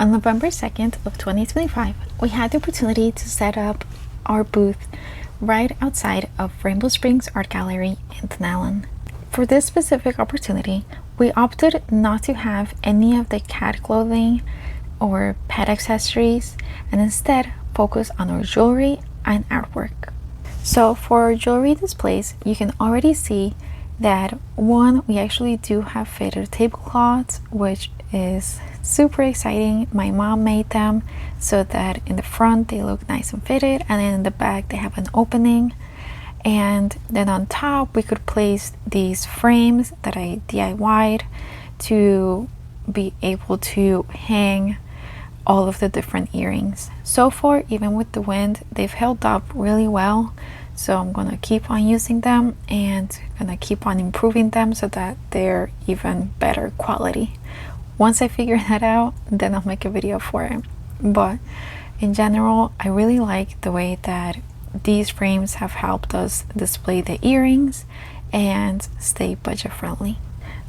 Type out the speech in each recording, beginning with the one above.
On November 2nd of 2025, we had the opportunity to set up our booth right outside of Rainbow Springs Art Gallery in Dunnellon. For this specific opportunity, we opted not to have any of the cat clothing or pet accessories and instead focus on our jewelry and artwork. So for our jewelry displays, you can already see that one, we actually do have fitted tablecloths, which is super exciting. My mom made them so that in the front they look nice and fitted, and then in the back they have an opening. And then on top we could place these frames that I DIY'd to be able to hang all of the different earrings. So far, even with the wind, they've held up really well, so I'm gonna keep on using them and gonna keep on improving them so that they're even better quality. Once I figure that out, then I'll make a video for it. But in general, I really like the way that these frames have helped us display the earrings and stay budget friendly.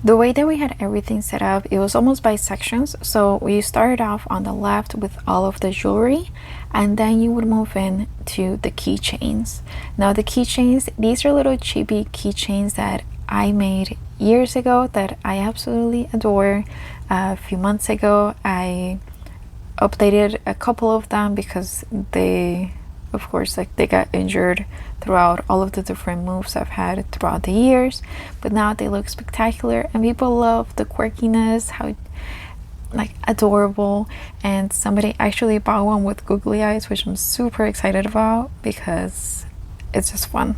The way that we had everything set up, it was almost by sections. So we started off on the left with all of the jewelry, and then you would move in to the keychains. Now the keychains, these are little chibi keychains that I made years ago that I absolutely adore. A few months ago I updated a couple of them because they, of course, like they got injured throughout all of the different moves I've had throughout the years, but now they look spectacular and people love the quirkiness, how like adorable. And somebody actually bought one with googly eyes, which I'm super excited about because it's just fun.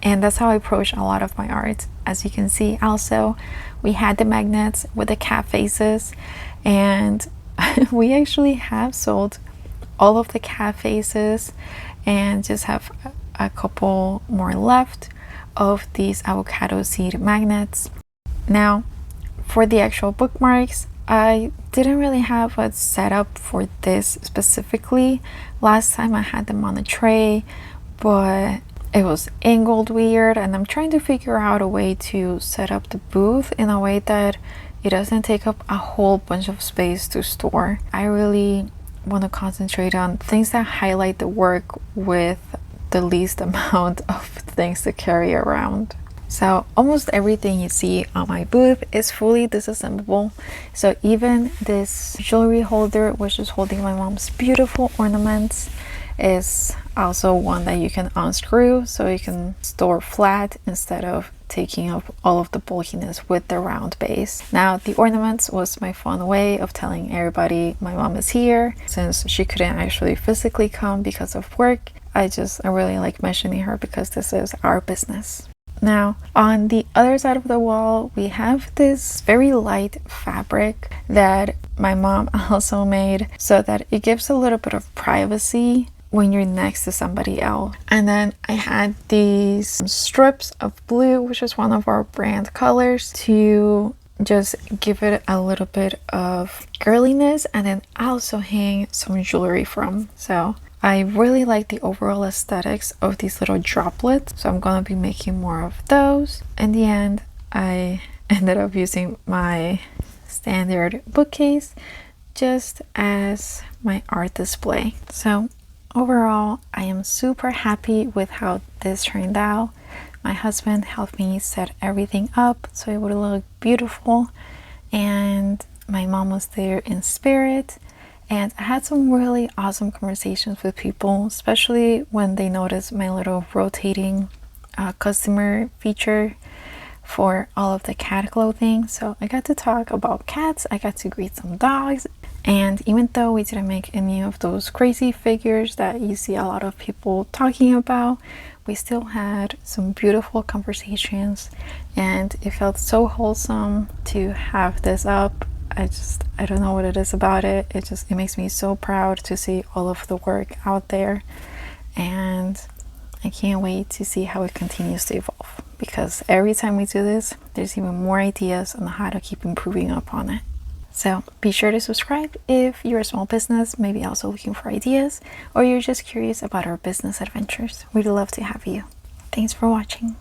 And that's how I approach a lot of my art. As you can see, also we had the magnets with the cat faces, and we actually have sold all of the cat faces and just have a couple more left of these avocado seed magnets. Now for the actual bookmarks, I didn't really have a setup for this specifically. Last time I had them on a tray, but it was angled weird, and I'm trying to figure out a way to set up the booth in a way that it doesn't take up a whole bunch of space to store. I really want to concentrate on things that highlight the work with the least amount of things to carry around. So almost everything you see on my booth is fully disassemblable. So even this jewelry holder, which is holding my mom's beautiful ornaments, is also one that you can unscrew so you can store flat instead of taking up all of the bulkiness with the round base. Now the ornaments was my fun way of telling everybody my mom is here, since she couldn't actually physically come because of work. I really like mentioning her because this is our business. Now on the other side of the wall, we have this very light fabric that my mom also made so that it gives a little bit of privacy when you're next to somebody else. And then I had these strips of blue, which is one of our brand colors, to just give it a little bit of girliness, and then also hang some jewelry from. So I really like the overall aesthetics of these little droplets, so I'm gonna be making more of those. In the end, I ended up using my standard bookcase just as my art display. So overall, I am super happy with how this turned out. My husband helped me set everything up so it would look beautiful, and my mom was there in spirit. And I had some really awesome conversations with people, especially when they noticed my little rotating customer feature for all of the cat clothing. So I got to talk about cats, I got to greet some dogs, and even though we didn't make any of those crazy figures that you see a lot of people talking about, we still had some beautiful conversations, and it felt so wholesome to have this up. I don't know what it is about it. It makes me so proud to see all of the work out there, and I can't wait to see how it continues to evolve, because every time we do this, there's even more ideas on how to keep improving upon it. So be sure to subscribe if you're a small business, maybe also looking for ideas, or you're just curious about our business adventures. We'd love to have you. Thanks for watching.